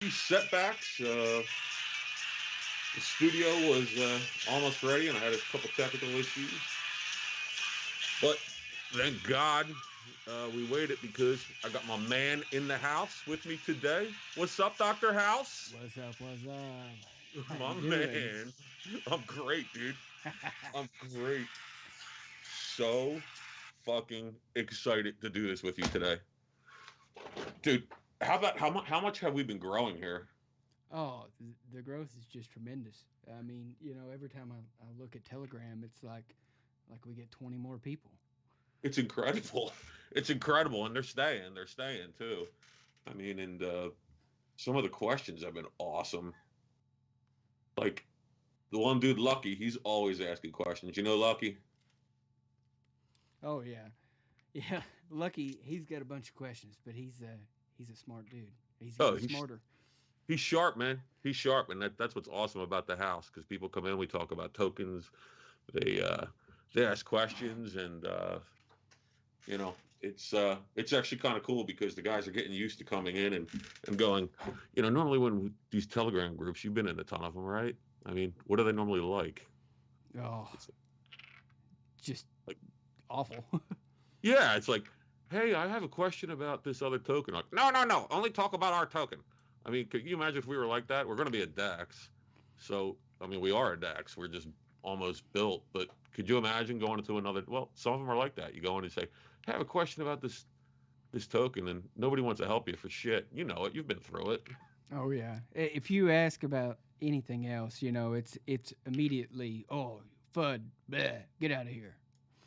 Setbacks. The studio was almost ready, and I had a couple technical issues. But thank God we waited because I got my man in the house with me today. What's up, Dr. House? What's up? What's up? How My you doing? man. I'm great, dude. I'm great. So fucking excited to do this with you today. Dude, how much have we been growing here? Oh, the growth is just tremendous. I mean, every time I look at Telegram, it's like we get 20 more people. It's incredible. It's incredible, and they're staying too. I mean, and some of the questions have been awesome. Like the one dude, Lucky, he's always asking questions. You know, Lucky? Oh yeah, yeah. Lucky, he's got a bunch of questions, but he's a smart dude. He's Oh, getting smarter. he's sharp, man. He's sharp, and that's what's awesome about the house because people come in, we talk about tokens, they uh, they ask questions, and it's actually kind of cool because the guys are getting used to coming in and going. Normally when these Telegram groups, you've been in a ton of them, right? I mean, what are they normally like? Oh, It's just like, awful. yeah, it's like, hey, I have a question about this other token. Like, no, no, no, only talk about our token. I mean, could you imagine if we were like that? We're going to be a DEX. So, I mean, we are a DEX. We're just almost built. But could you imagine going into another? Well, some of them are like that. You go in and say, hey, I have a question about this token, and nobody wants to help you for shit. You know it. You've been through it. Oh yeah. If you ask about anything else, it's immediately FUD. Bleh, get out of here.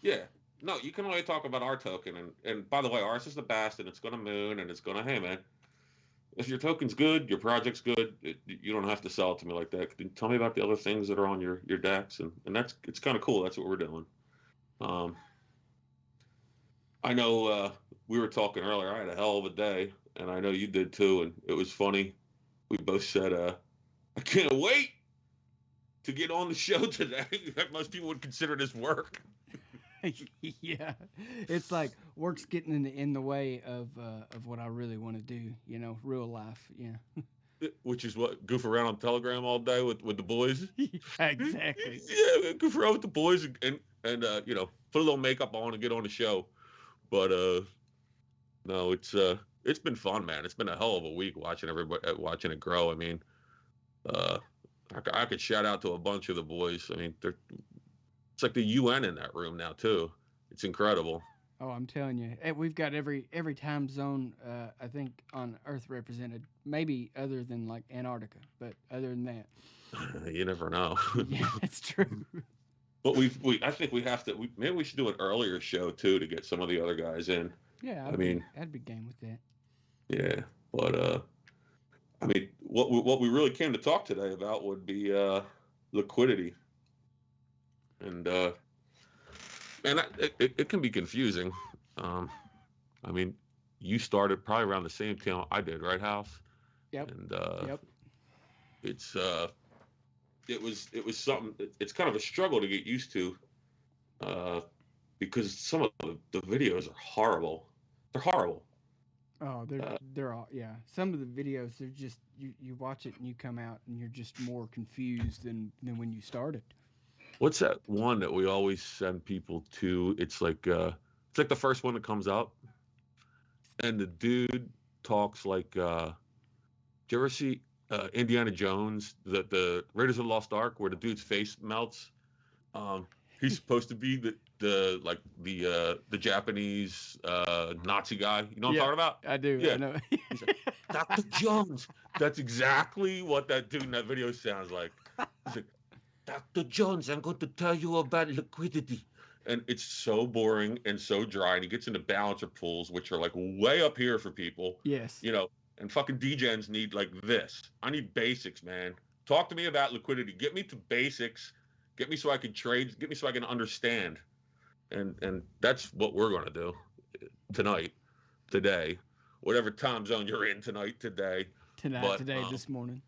Yeah. No, you can only talk about our token. And by the way, ours is the best, and it's going to moon, and it's going to, hey, man, if your token's good, your project's good, you don't have to sell it to me like that. Tell me about the other things that are on your decks, and it's kind of cool. That's what we're doing. Um, I know we were talking earlier. I had a hell of a day, and I know you did too. And it was funny. We both said, "I can't wait to get on the show today." Most people would consider this work, Yeah, it's like work's getting in the way of what I really want to do. Real life. Yeah, which is what goof around on Telegram all day with the boys. yeah, exactly. Yeah, goof around with the boys and put a little makeup on and get on the show. But no, it's been fun, man. It's been a hell of a week watching everybody watching it grow. I mean, uh, I could shout out to a bunch of the boys. I mean, it's like the UN in that room now too. It's incredible. Oh, I'm telling you, we've got every time zone. I think on Earth represented, maybe other than like Antarctica, but other than that, You never know. yeah, it's true. But I think we have to. Maybe we should do an earlier show too to get some of the other guys in. Yeah, I mean, I'd be game with that. yeah, but I mean, what we really came to talk today about would be liquidity, and it can be confusing. Um, I mean, you started probably around the same time I did, right, House? Yep, And yep. it's it was something. It's kind of a struggle to get used to uh, because some of the videos are horrible. They're horrible. Oh, Uh, they're all yeah. Some of the videos, they're just you watch it and you come out and you're just more confused than when you started. what's that one that we always send people to? It's like the first one that comes up, and the dude talks like. Do you ever see Indiana Jones, the Raiders of the Lost Ark, where the dude's face melts? He's supposed to be the Japanese Nazi guy. You know what I'm Yeah, talking about? I do. I Yeah. know. He's like, Dr. Jones. That's exactly what that dude in that video sounds like. He's like, Dr. Jones, I'm going to tell you about liquidity. And it's so boring and so dry. And he gets into balancer pools, which are like way up here for people, Yes. you know, and fucking DGens need like this. I need basics, man. Talk to me about liquidity. Get me to basics. Get me so I can trade. Get me so I can understand. And that's what we're going to do tonight, today, whatever time zone you're in tonight, today. Tonight, But today, this morning.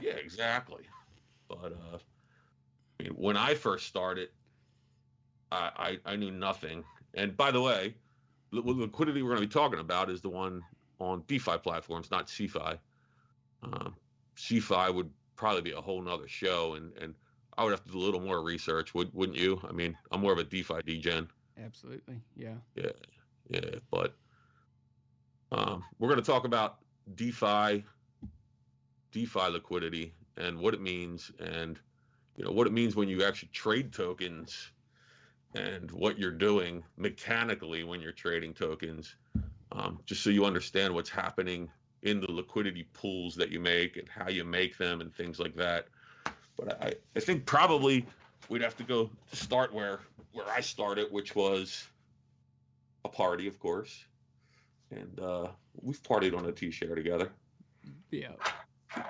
yeah, exactly. But I mean, when I first started, I knew nothing. And by the way, the liquidity we're going to be talking about is the one on DeFi platforms, not CeFi. C-Fi would probably be a whole nother show, and I would have to do a little more research, wouldn't you? I mean, I'm more of a DeFi degen. Absolutely. Yeah. Yeah, yeah. But we're going to talk about DeFi, DeFi liquidity, and what it means, and what it means when you actually trade tokens, and what you're doing mechanically when you're trading tokens, just so you understand what's happening in the liquidity pools that you make and how you make them and things like that. But I think probably we'd have to go to start where I started, which was a party, of course. And we've partied on a T-share together. Yeah.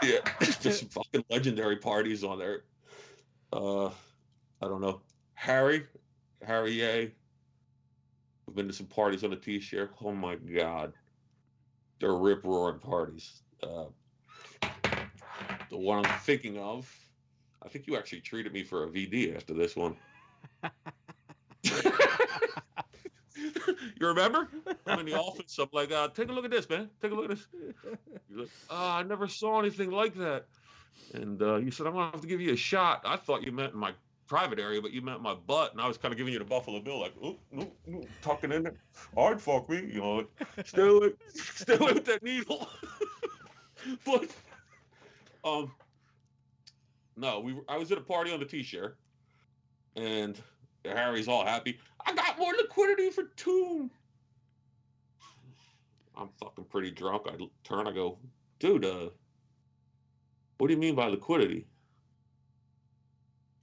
Yeah, there's some fucking legendary parties on there. I don't know. Harry A. We've been to some parties on a T-share. Oh my God. They're rip-roaring parties. The one I'm thinking of, I think you actually treated me for a VD after this one. You remember? I'm in the office. I'm like, take a look at this, man. Take a look at this. You're like, I never saw anything like that. And you said, I'm going to have to give you a shot. I thought you meant in my private area, but you meant my butt. And I was kind of giving you the Buffalo Bill, like, tucking in there. Hard fuck me. Stay away with that needle. But, no, I was at a party on the T-share. And Harry's all happy. I got more liquidity for Tomb. I'm fucking pretty drunk. I turn, I go, dude, what do you mean by liquidity?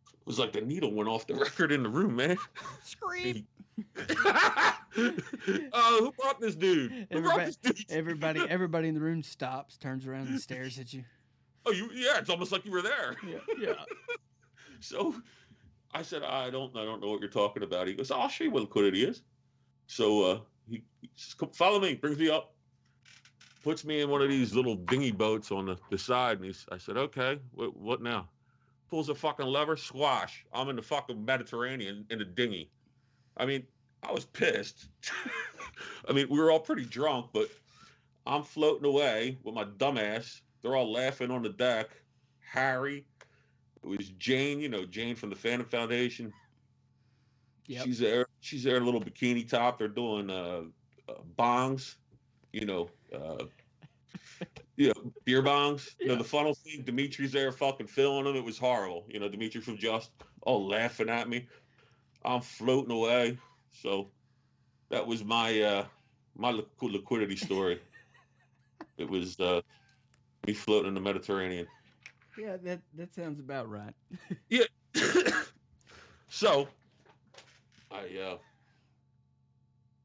It was like the needle went off the record in the room, man. Scream. Who brought this dude? Everybody in the room stops, turns around, and stares at you. Oh, yeah, it's almost like you were there. Yeah. So I said, I don't know what you're talking about. He goes, I'll show you what liquidity is. So he says, come follow me, brings me up, puts me in one of these little dinghy boats on the side. And I said, okay, what now? Pulls a fucking lever, squash. I'm in the fucking Mediterranean in a dinghy. I mean, I was pissed. I mean, we were all pretty drunk, but I'm floating away with my dumb ass. They're all laughing on the deck. Harry. It was Jane, Jane from the Phantom Foundation. Yep. She's there in a little bikini top. They're doing bongs, beer bongs. Yeah. The funnel thing. Dimitri's there fucking filling them. It was horrible. Dimitri from Just all laughing at me. I'm floating away. So that was my liquidity story. It was me floating in the Mediterranean. Yeah, that sounds about right. Yeah. So I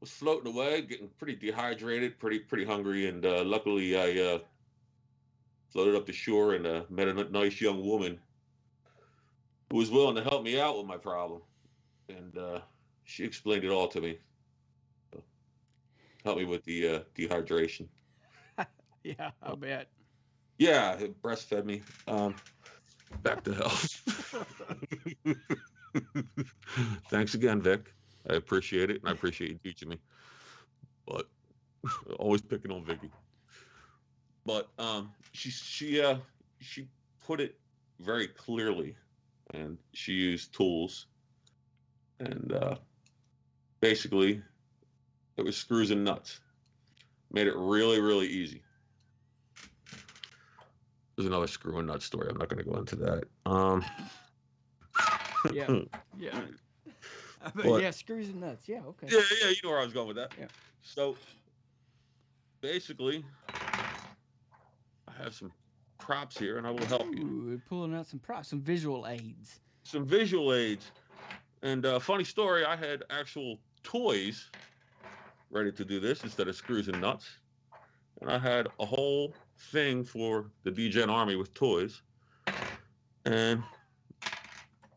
was floating away, getting pretty dehydrated, pretty hungry, and luckily I floated up the shore and met a nice young woman who was willing to help me out with my problem, and she explained it all to me. So, helped me with the dehydration. Yeah, I'll bet. Yeah, it breastfed me. Back to health. Thanks again, Vic. I appreciate it, and I appreciate you teaching me. But always picking on Vicky. But she put it very clearly, and she used tools, and basically it was screws and nuts. Made it really, really easy. There's another screw and nut story. I'm not going to go into that. Yeah. But, yeah, screws and nuts. Yeah, okay. Yeah, you know where I was going with that. Yeah. So, basically, I have some props here, and I will help you. We're pulling out some props, some visual aids. Some visual aids. And funny story, I had actual toys ready to do this instead of screws and nuts. And I had a whole thing for the DGen Army with toys. And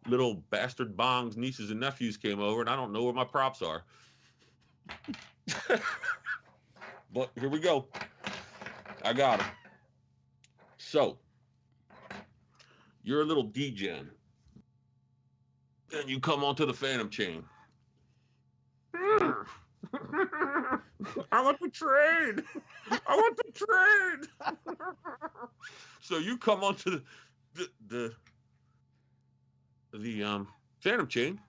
little bastard bongs, nieces and nephews came over, and I don't know where my props are. But here we go. I got them. So, you're a little DGen. And you come onto the Phantom chain. I want to trade. I want to trade. So you come onto the Phantom chain,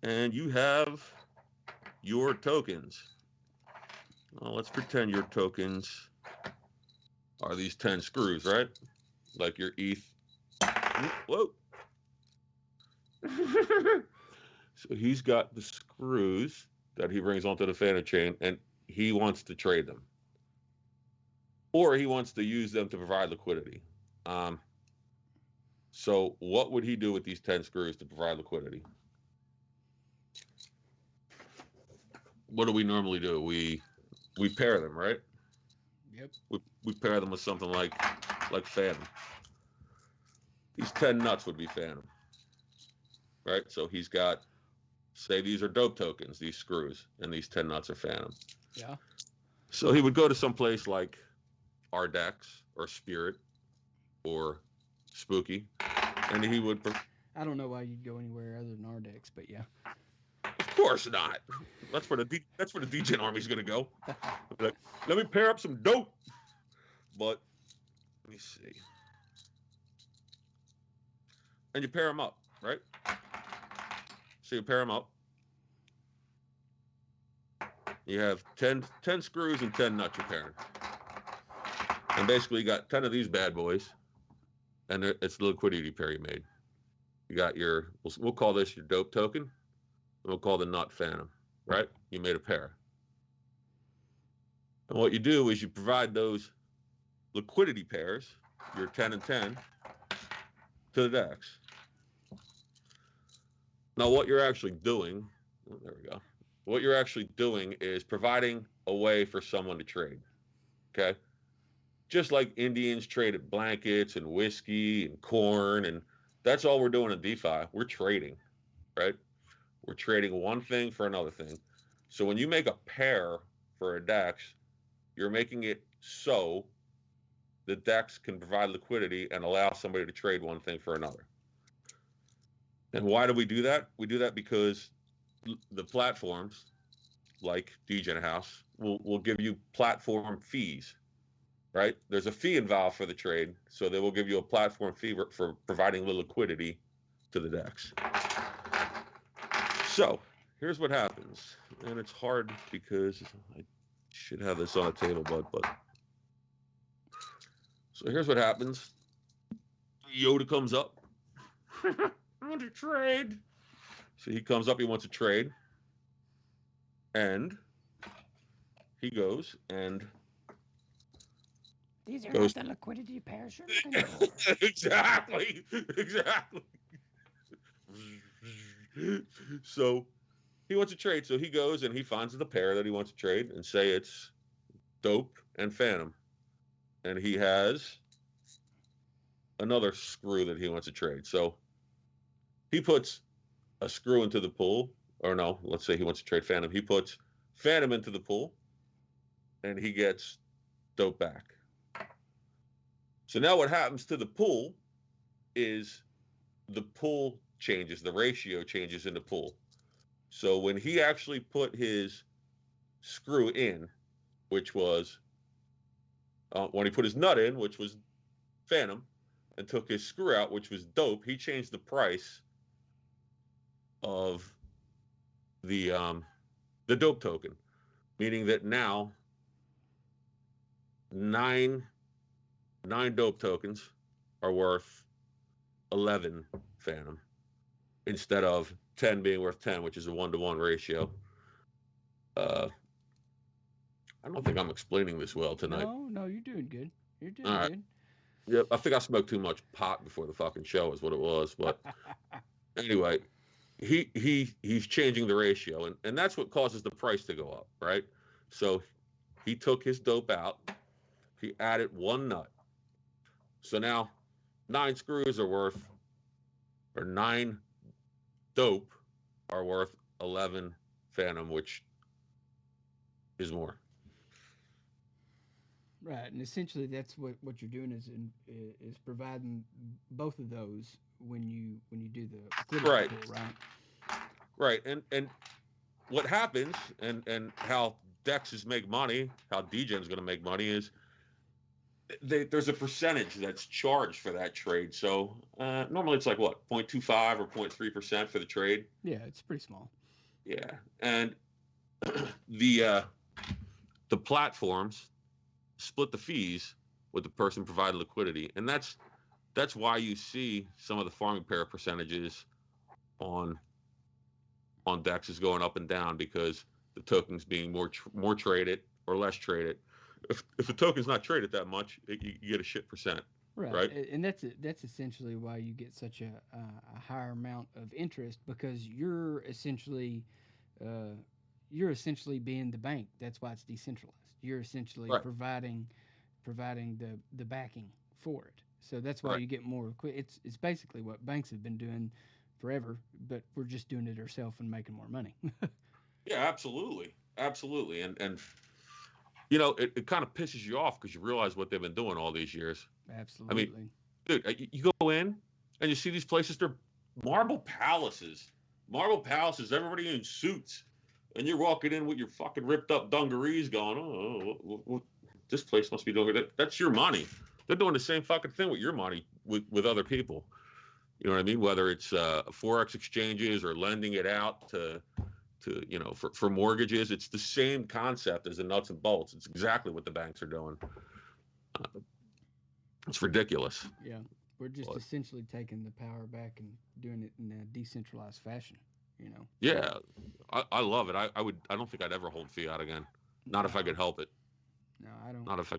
and you have your tokens. Well, let's pretend your tokens are these 10 screws, right? Like your ETH. Whoa. So he's got the screws that he brings onto the Phantom chain, and he wants to trade them. Or he wants to use them to provide liquidity. So what would he do with these 10 screws to provide liquidity? What do we normally do? We pair them, right? Yep. We pair them with something like Phantom. These 10 nuts would be Phantom, right? So he's got, say these are dope tokens, these screws, and these 10 nuts are Phantom. Yeah. So he would go to some place like Ardex or Spirit or Spooky, and he would. I don't know why you'd go anywhere other than Ardex, but yeah. Of course not. That's where the DGen army's gonna go. Like, let me pair up some dope. But let me see. And you pair them up, right? So you pair them up. You have 10 screws and 10 nuts you're pairing. And basically you got 10 of these bad boys, and it's the liquidity pair you made. You got your, we'll call this your dope token, and we'll call the nut Phantom, right? You made a pair. And what you do is you provide those liquidity pairs, your 10 and 10, to the DEX. Now what you're actually doing, oh, there we go. What you're actually doing is providing a way for someone to trade, okay? Just like Indians traded blankets and whiskey and corn, and that's all we're doing in DeFi. We're trading, right? We're trading one thing for another thing. So when you make a pair for a DEX, you're making it so the DEX can provide liquidity and allow somebody to trade one thing for another. And why do we do that? We do that because the platforms like DGen House will give you platform fees, right? There's a fee involved for the trade, so they will give you a platform fee for providing the liquidity to the DEX. So here's what happens, and it's hard because I should have this on a table, but so here's what happens. Yoda comes up. I want to trade. So he comes up, he wants to trade. And he goes and these are not the liquidity pairs you're looking for. Exactly. So he wants to trade. So he goes and he finds the pair that he wants to trade, and say it's dope and Phantom. And he has another screw that he wants to trade. So he puts a screw into the pool, or no, let's say he wants to trade Phantom. He puts Phantom into the pool, and he gets dope back. So now what happens to the pool is the pool changes, the ratio changes in the pool. So when he actually put his screw in, which was, when he put his nut in, which was Phantom, and took his screw out, which was dope, he changed the price of the dope token, meaning that now nine dope tokens are worth 11 Phantom instead of 10 being worth 10, which is a 1-to-1 ratio. I don't think I'm explaining this well tonight. No, you're doing good. You're doing All right. good. Yeah, I think I smoked too much pot before the fucking show is what it was. But anyway, he's changing the ratio, and that's what causes the price to go up, right? So he took his dope out, he added one nut. So now 9 screws are worth, or 9 dope are worth 11 Phantom, which is more. Right, and essentially that's what you're doing is providing both of those when you do the liquidity pool, right? Right, and what happens and how Dexes make money, how DGen's going to make money is there's a percentage that's charged for that trade. So normally it's like what, 0.25 or 0.3% for the trade. Yeah, it's pretty small. Yeah, and the platforms split the fees with the person providing liquidity, and that's why you see some of the farming pair percentages on DEX is going up and down, because the token's being more traded or less traded. If the token's not traded that much, you get a shit percent. Right. And that's essentially why you get such a higher amount of interest, because you're essentially being the bank. That's why it's decentralized. You're essentially Right. providing the backing for it. So that's why Right. you get more. It's basically what banks have been doing forever, but we're just doing it ourselves and making more money. Yeah, absolutely, absolutely, and you know, it kind of pisses you off because you realize what they've been doing all these years. Absolutely. Dude, you go in and you see these places, they're marble palaces, everybody in suits, and you're walking in with your fucking ripped up dungarees going, oh, this place must be doing it. That's your money. They're doing the same fucking thing with your money with other people. You know what I mean? Whether it's Forex exchanges or lending it out to you know, for mortgages, it's the same concept as the nuts and bolts. It's exactly what the banks are doing. It's ridiculous. Yeah, we're just essentially taking the power back and doing it in a decentralized fashion. You know. Yeah, I love it. I don't think I'd ever hold fiat again. Not if I could help it. No, I don't. Not if I.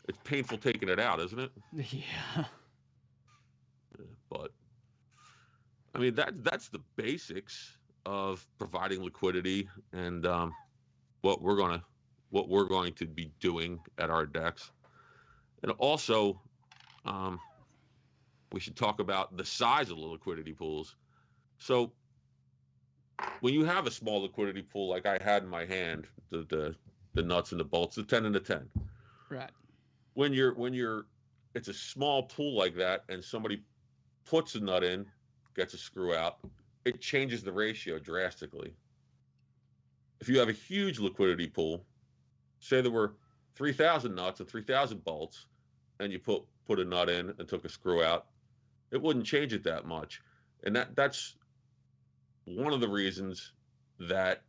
It's painful taking it out, isn't it? Yeah. But I mean, that's the basics of providing liquidity, and what we're going to be doing at our DEX. And also, we should talk about the size of the liquidity pools. So when you have a small liquidity pool like I had in my hand, the nuts and the bolts, the 10 and the 10. Right. When it's a small pool like that, and somebody puts a nut in, gets a screw out, it changes the ratio drastically. If you have a huge liquidity pool, say there were 3,000 nuts and 3,000 bolts, and you put a nut in and took a screw out, it wouldn't change it that much. And that's one of the reasons that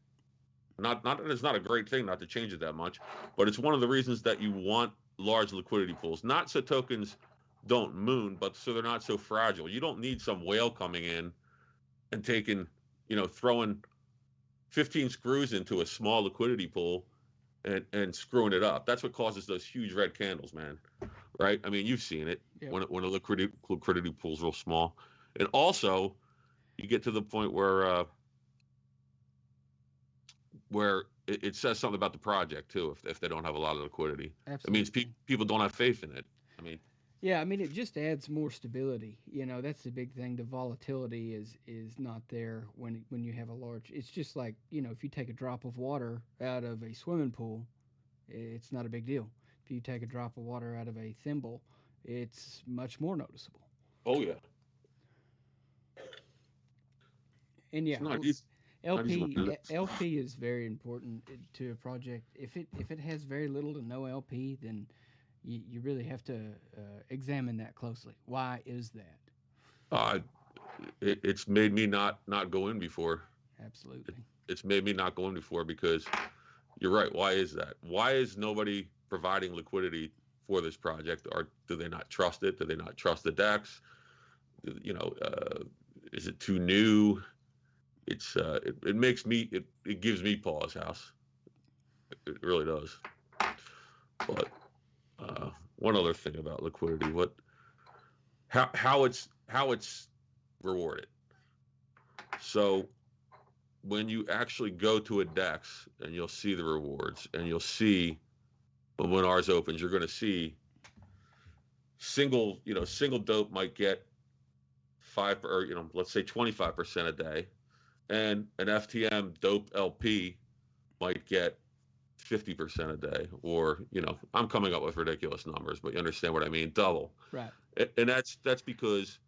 not that it's not a great thing not to change it that much, but it's one of the reasons that you want large liquidity pools, not so tokens don't moon, but so they're not so fragile. You don't need some whale coming in and taking, you know, throwing 15 screws into a small liquidity pool and screwing it up. That's what causes those huge red candles, man. Right? I mean, you've seen it. Yep. When a liquidity pool's real small. And also, you get to the point where it says something about the project too, if they don't have a lot of liquidity. Absolutely. It means people don't have faith in it. I mean, yeah, I mean, it just adds more stability. You know, that's the big thing. The volatility is not there when you have a large. It's just like, you know, if you take a drop of water out of a swimming pool, it's not a big deal. If you take a drop of water out of a thimble, it's much more noticeable. oh yeah. And yeah, It's not easy. LP is very important to a project. If it has very little to no LP, then you really have to examine that closely. Why is that? It's made me not go in before. Absolutely. It's made me not go in before, because you're right. Why is that? Why is nobody providing liquidity for this project? Or do they not trust it? Do they not trust the DEX? You know, is it too new? It's it makes me it gives me pause, House. It really does. But one other thing about liquidity, how it's rewarded. So when you actually go to a DEX and you'll see the rewards, and you'll see when ours opens, you're going to see single dope might get 5, or let's say 25% a day, and an FTM dope LP might get 50% a day, or I'm coming up with ridiculous numbers, but you understand what I mean, double. Right. And that's because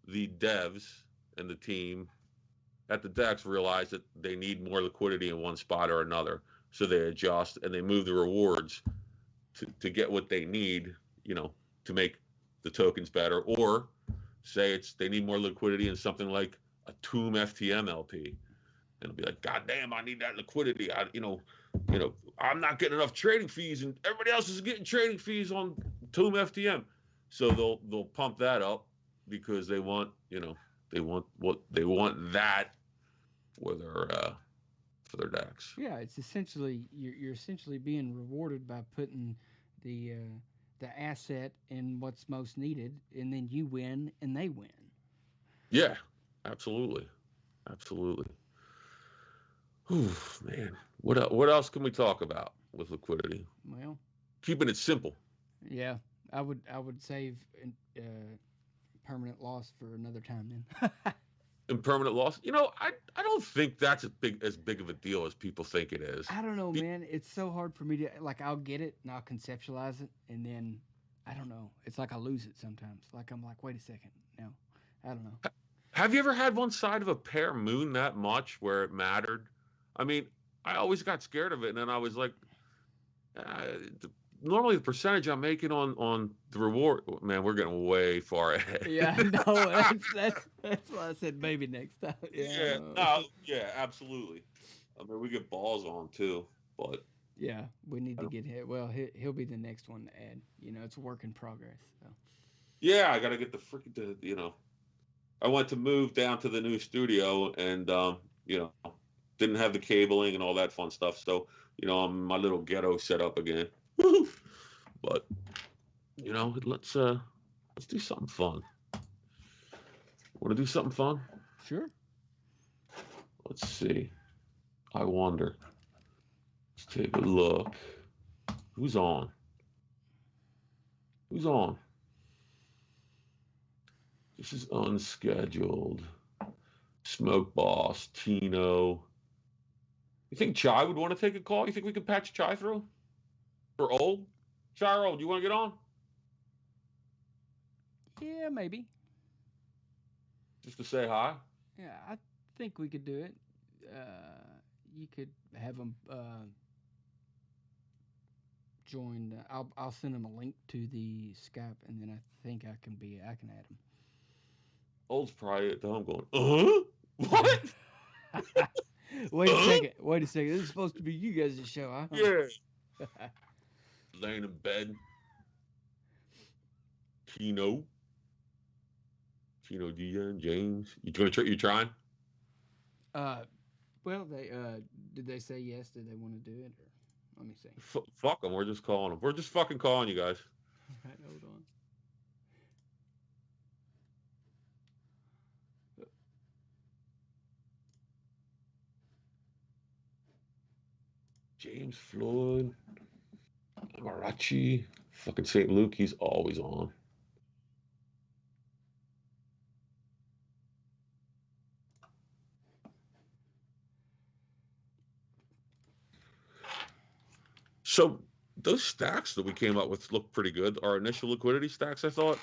the devs and the team at the DEX realize that they need more liquidity in one spot or another. So they adjust and they move the rewards to get what they need, to make the tokens better. Or say they need more liquidity in something like a Tomb FTM LP. And it'll be like, God damn, I need that liquidity. I'm not getting enough trading fees, and everybody else is getting trading fees on Tomb FTM. So they'll pump that up because they want that for their decks. Yeah, it's essentially you're essentially being rewarded by putting the asset in what's most needed, and then you win and they win. Yeah, absolutely. Whew, man, what else can we talk about with liquidity? Well, Keeping it simple. yeah, I would save permanent loss for another time then. Impermanent loss. I don't think that's as big of a deal as people think it is. I don't know, man. It's so hard for me to I'll get it and I'll conceptualize it, and then I don't know. It's like I lose it sometimes. Like I'm like, wait a second, no, I don't know. Have you ever had one side of a pair moon that much where it mattered? I mean, I always got scared of it, and then I was like, normally the percentage I'm making on the reward, man, we're getting way far ahead. Yeah, no, that's why I said maybe next time. Yeah, absolutely. I mean, we get balls on too, but yeah, we need to get hit. Well, he'll be the next one to add. It's a work in progress. So. Yeah, I got to get the freaking I went to move down to the new studio and didn't have the cabling and all that fun stuff. So I'm my little ghetto set up again. But let's do something fun. Want to do something fun? Sure. Let's see. I wonder. Let's take a look. Who's on? This is unscheduled. Smoke Boss, Tino. You think Chai would want to take a call? You think we could patch Chai through? For old? Chai or old, you want to get on? Yeah, maybe. Just to say hi? Yeah, I think we could do it. You could have him join. I'll send him a link to the Skype, and then I think I can add him. Old's probably at home going, what? Wait a second. This is supposed to be you guys' show, huh? Yeah. Laying in bed. Tino, Dion, James. You trying? Well, they did they say yes? Did they want to do it? Or let me see. Fuck them. We're just calling them. We're just fucking calling you guys. All right, hold on. James Floyd, Marachi, fucking St. Luke. He's always on. So those stacks that we came up with look pretty good. Our initial liquidity stacks, I thought.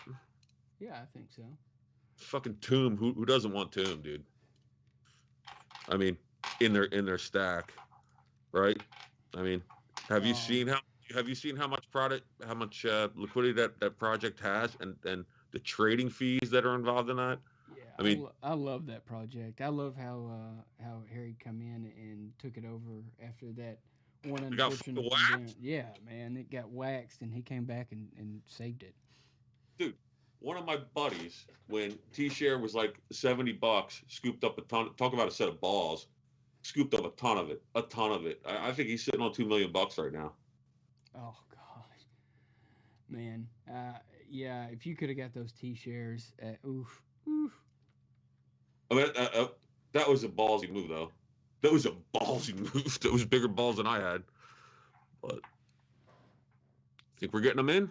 Yeah, I think so. Fucking Tomb. Who doesn't want Tomb, dude? I mean, in their stack, right? I mean, have you seen how much liquidity that project has, and the trading fees that are involved in that? Yeah, I love that project. I love how Harry come in and took it over after that one unfortunate event. Yeah, man, it got waxed, and he came back and saved it. Dude, one of my buddies, when T-Share was like $70, scooped up a ton. Talk about a set of balls. Scooped up a ton of it. I think he's sitting on $2 million right now. Oh God, man. Yeah. If you could have got those T-shares, oof. I mean, that was a ballsy move, though. That was a ballsy move. That was bigger balls than I had. But think we're getting them in?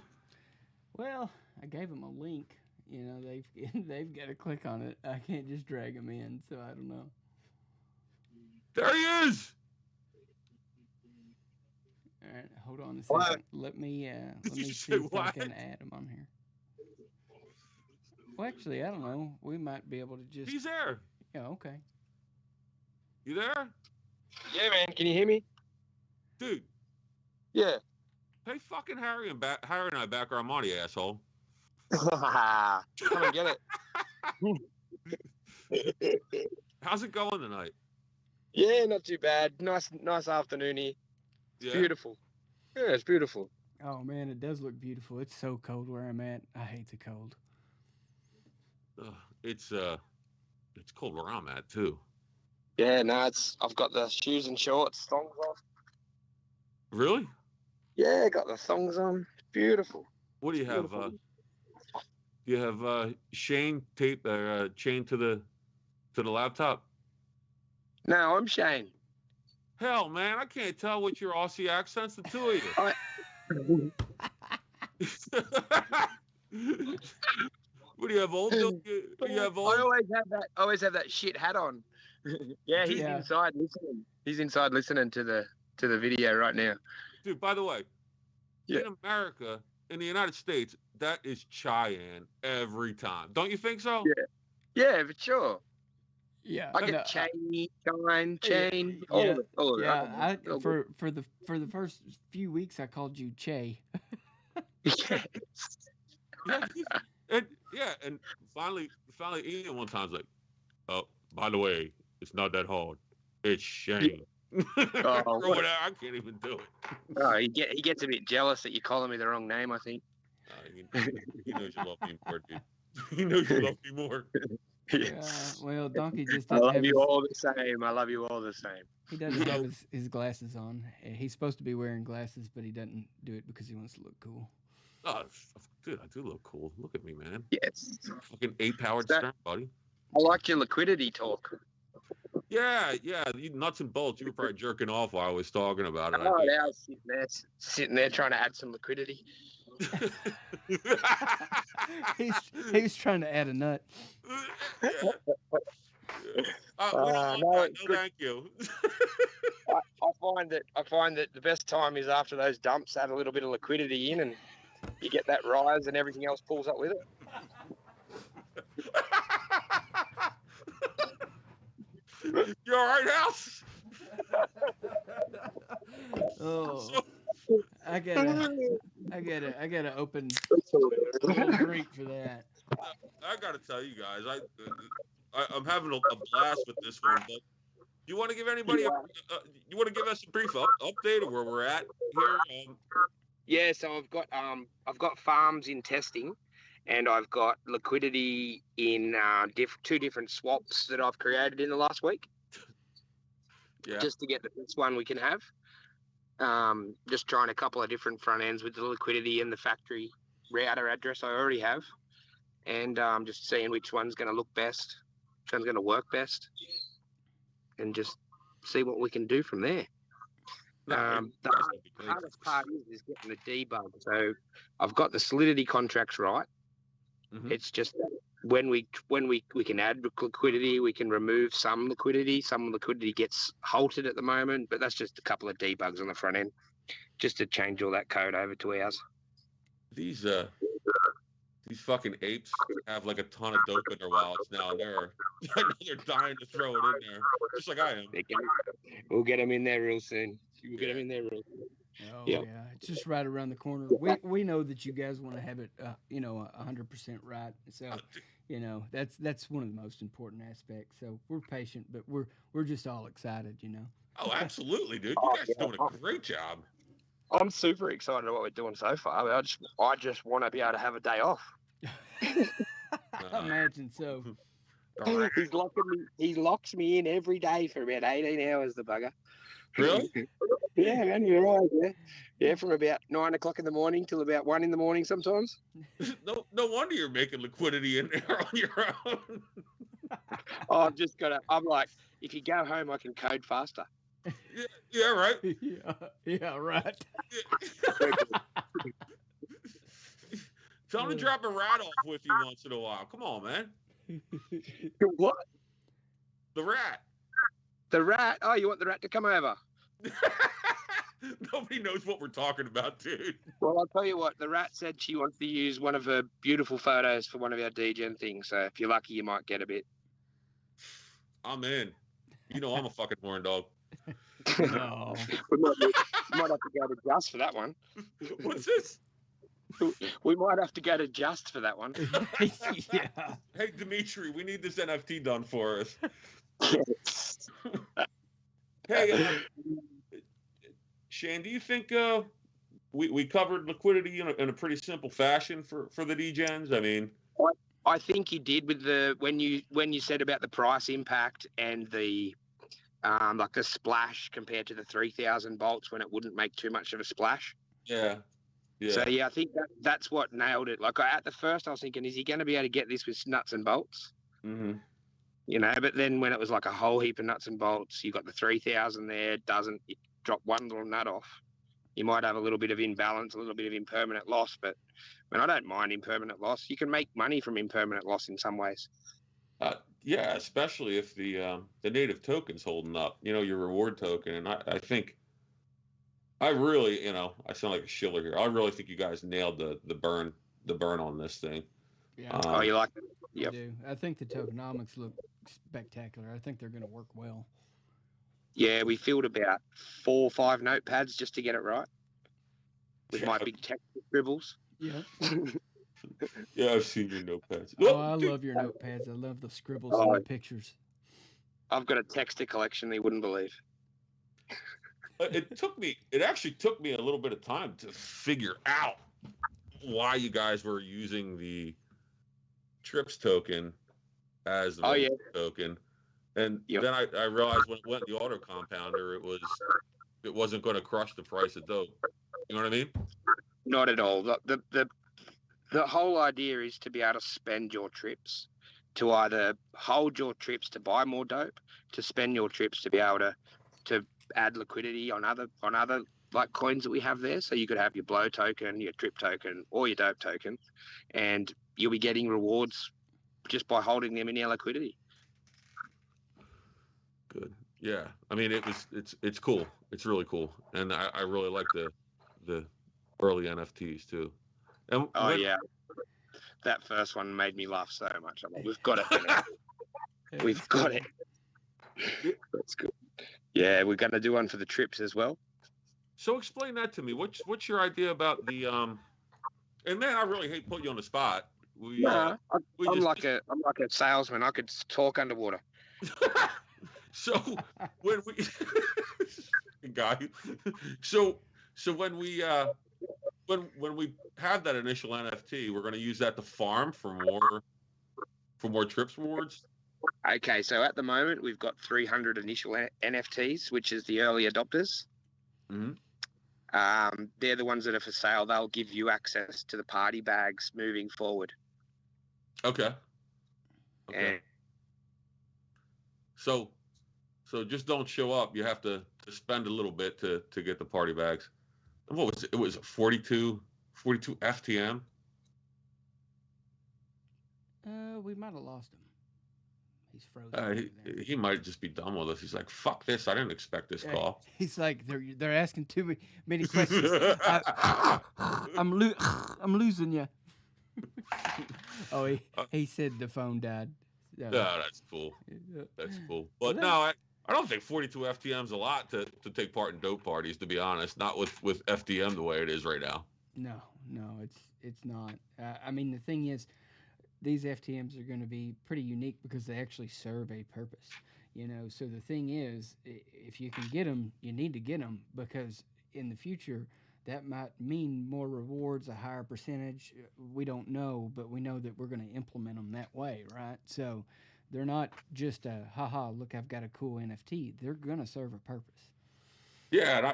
Well, I gave them a link. They've got to click on it. I can't just drag them in, so I don't know. There he is. All right, hold on a second. What? Let me see if I can add them on here. Well, actually, I don't know. We might be able to just. He's there. Yeah. Okay. You there? Yeah, man. Can you hear me? Dude, Yeah. pay fucking Harry and I back our money, asshole. Come and get it. How's it going tonight? Yeah, not too bad. Nice afternoon here. It's beautiful. Yeah, it's beautiful. Oh man, it does look beautiful. It's so cold where I'm at. I hate the cold. It's cold where I'm at too. Yeah, no, I've got the shoes and shorts, thongs off. Really? Yeah, got the thongs on. It's beautiful. What do you have? Do you have Shane tape chained to the laptop? No, I'm Shane. Hell, man, I can't tell with your Aussie accents, the two of you. What do you have, old? Do you have old? I always have that shit hat on. Yeah, he's inside listening. He's inside listening to the video right now. Dude, by the way, in America, in the United States, that is Cheyenne every time. Don't you think so? Yeah, for sure. Yeah, I get chain, all of it. For the first few weeks, I called you Che. And finally, Ian one time's like, "Oh, by the way, it's not that hard. It's Shane." I can't even do it. Oh, he gets a bit jealous that you're calling me the wrong name, I think. He knows you love me more, dude. He knows you love me more. Yeah, well, Donkey just I doesn't love you all the same. I love you all the same. He doesn't have his glasses on. He's supposed to be wearing glasses, but he doesn't do it because he wants to look cool. Oh, dude, I do look cool. Look at me, man. Yes. Fucking 8-powered stern, buddy. I like your liquidity talk. Yeah, you nuts and bolts. You were probably jerking off while I was talking about it. Oh, I was sitting there trying to add some liquidity. he's trying to add a nut. No, thank you. I find that the best time is after those dumps. Add a little bit of liquidity in, and you get that rise, and everything else pulls up with it. You all right, House? Oh, I gotta open a little drink for that. I gotta tell you guys, I'm having a blast with this one. But do you want to give anybody? You want to give us a brief update of where we're at here? Yeah, so I've got farms in testing, and I've got liquidity in 2 different swaps that I've created in the last week. Yeah. Just to get the best one we can have. Just trying a couple of different front ends with the liquidity and the factory router address I already have, and just seeing which one's going to look best, which one's going to work best, and just see what we can do from there. The hardest part is getting the debug. So I've got the solidity contracts right. Mm-hmm. It's just that when we can add liquidity, we can remove some liquidity. Some liquidity gets halted at the moment, but that's just a couple of debugs on the front end, just to change all that code over to ours. These fucking apes have like a ton of dope in their wallets now, and they're dying to throw it in there, just like I am. We'll get them in there real soon. Oh yeah, it's just right around the corner. We know that you guys want to have it, 100% right. So, that's one of the most important aspects. So we're patient, but we're just all excited, Oh, absolutely, dude. You guys are doing a great job. I'm super excited about what we're doing so far. I just want to be able to have a day off. I imagine so. He locks me in every day for about 18 hours, the bugger. Really? Yeah, man, you're right. Yeah, from about 9 o'clock in the morning till about 1 in the morning sometimes. No wonder you're making liquidity in there on your own. I'm like, if you go home, I can code faster. Yeah, right. Yeah, right. Tell him to drop a rat off with you once in a while. Come on, man. What? The rat. The rat? Oh, you want the rat to come over? Nobody knows what we're talking about, dude. Well, I'll tell you what. The rat said she wants to use one of her beautiful photos for one of our DGen things. So if you're lucky, you might get a bit. I'm in. I'm a fucking horn dog. No. we might have to go to Just for that one. What's this? We might have to go to Just for that one. Yeah. Hey, Dimitri, we need this NFT done for us. Hey, Shane, do you think we covered liquidity in a pretty simple fashion for the degens? I mean, I think you did with when you said about the price impact and the like the splash compared to the 3,000 volts when it wouldn't make too much of a splash. Yeah. So yeah, I think that's what nailed it. Like at the first, I was thinking, is he going to be able to get this with nuts and bolts? Mm-hmm. You know, but then when it was like a whole heap of nuts and bolts, you got the 3,000 there. Doesn't drop one little nut off. You might have a little bit of imbalance, a little bit of impermanent loss, but I don't mind impermanent loss. You can make money from impermanent loss in some ways. Yeah, especially if the native token's holding up. You know, your reward token, and I think. I really, I sound like a shiller here. I really think you guys nailed the burn on this thing. Yeah. You like it? Yep. I do. I think the tokenomics look spectacular. I think they're going to work well. Yeah, we filled about 4 or 5 notepads just to get it right with my big text scribbles. Yeah. Yeah, I've seen your notepads. Oh, I love your notepads. I love the scribbles and the pictures. I've got a texter collection you wouldn't believe. It actually took me a little bit of time to figure out why you guys were using the trips token as the token. And then I realized when it went the auto compounder, it wasn't going to crush the price of dope. You know what I mean? Not at all. The whole idea is to be able to spend your trips, to either hold your trips to buy more dope, to spend your trips to be able to add liquidity on other like coins that we have there. So you could have your blow token, your trip token, or your dope token, and you'll be getting rewards just by holding them in your liquidity. Good. Yeah. I mean, it's cool. It's really cool, and I really like the early NFTs too. And that first one made me laugh so much. I'm like, we've got it. We've got it. That's good. Yeah, we're going to do one for the trips as well. So explain that to me. What's your idea about the And man, I really hate putting you on the spot. I'm like a salesman. I could talk underwater. So when we guy, so when we have that initial NFT, we're going to use that to farm for more trips rewards. Okay, so at the moment we've got 300 initial NFTs, which is the early adopters. Mm-hmm. They're the ones that are for sale. They'll give you access to the party bags moving forward. Okay. And so just don't show up. You have to spend a little bit to get the party bags. And what was it? It was 42 FTM. We might have lost him. He's frozen. He might just be done with us. He's like, "Fuck this! I didn't expect this call." He's like, they're asking too many questions. I'm losing you. Oh, he said the phone died. No, that's cool. That's cool. But no, I don't think 42 FTM is a lot to take part in dope parties. To be honest, not with FDM the way it is right now. No, it's not. I mean, the thing is, these FTMs are going to be pretty unique because they actually serve a purpose, So the thing is, if you can get them, you need to get them because in the future, that might mean more rewards, a higher percentage. We don't know, but we know that we're going to implement them that way, right? So they're not just a, haha, look, I've got a cool NFT. They're going to serve a purpose. Yeah, and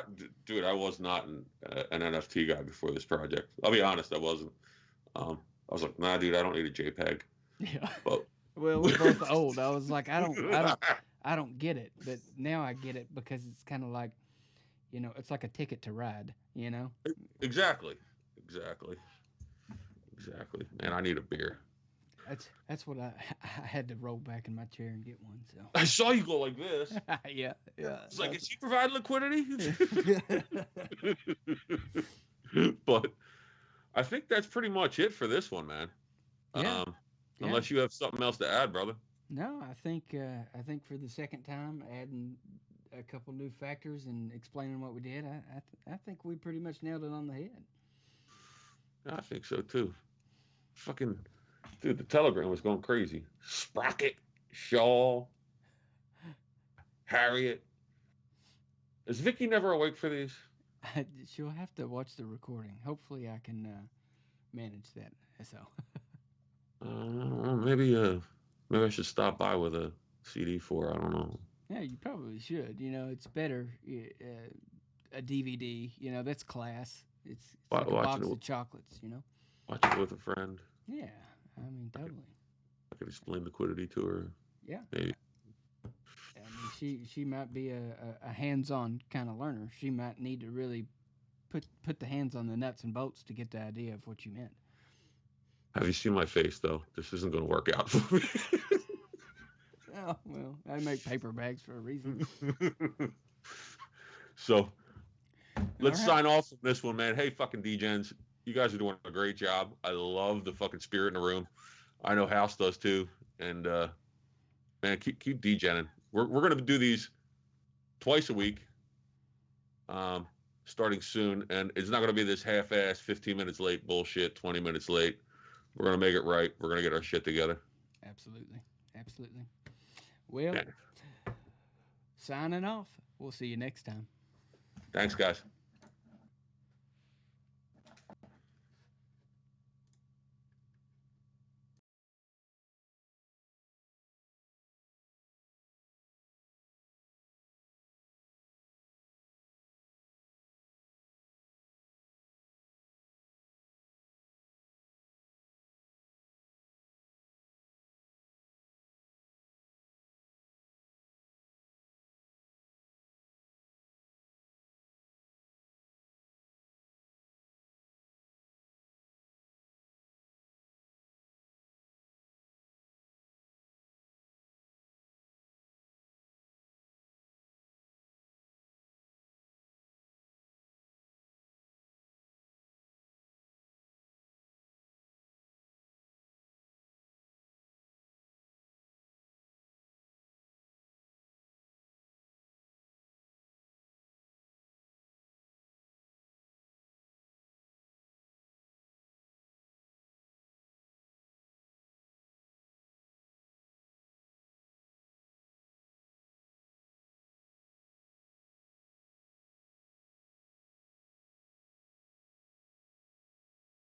I was not an NFT guy before this project. I'll be honest, I wasn't. I was like, nah, dude, I don't need a JPEG. Yeah. But well, we're both old. I was like, I don't get it, but now I get it because it's kind of like, it's like a ticket to ride. Exactly. Man, I need a beer. That's what I had to roll back in my chair and get one. So I saw you go like this. Yeah. It's like, is he providing liquidity? But I think that's pretty much it for this one, man. Yeah. Unless you have something else to add, brother. No, I think for the second time, adding a couple new factors and explaining what we did, I think we pretty much nailed it on the head. I think so too. Fucking dude, the Telegram was going crazy. Sprocket, Shaw, Harriet. Is Vicky never awake for these? She'll have to watch the recording. Hopefully, I can manage that. So. Maybe maybe I should stop by with a CD for her. I don't know. Yeah, you probably should. You know, it's better a DVD. You know, that's class. It's like a box of chocolates. You know. Watch it with a friend. Yeah, I mean, totally. I could explain liquidity to her. Yeah. Maybe. I mean, she might be a hands-on kind of learner. She might need to really put the hands on the nuts and bolts to get the idea of what you meant. Have you seen my face though? This isn't going to work out for me. Oh well, I make paper bags for a reason. So let's sign off from this one, man. Hey, fucking D-Gens, you guys are doing a great job. I love the fucking spirit in the room. I know House does too, and man, keep D-Genning. We're gonna do these twice a week, starting soon, and it's not gonna be this half-ass 15 minutes late bullshit, 20 minutes late. We're gonna make it right. We're gonna get our shit together. Absolutely. Well, signing off. We'll see you next time. Thanks, guys.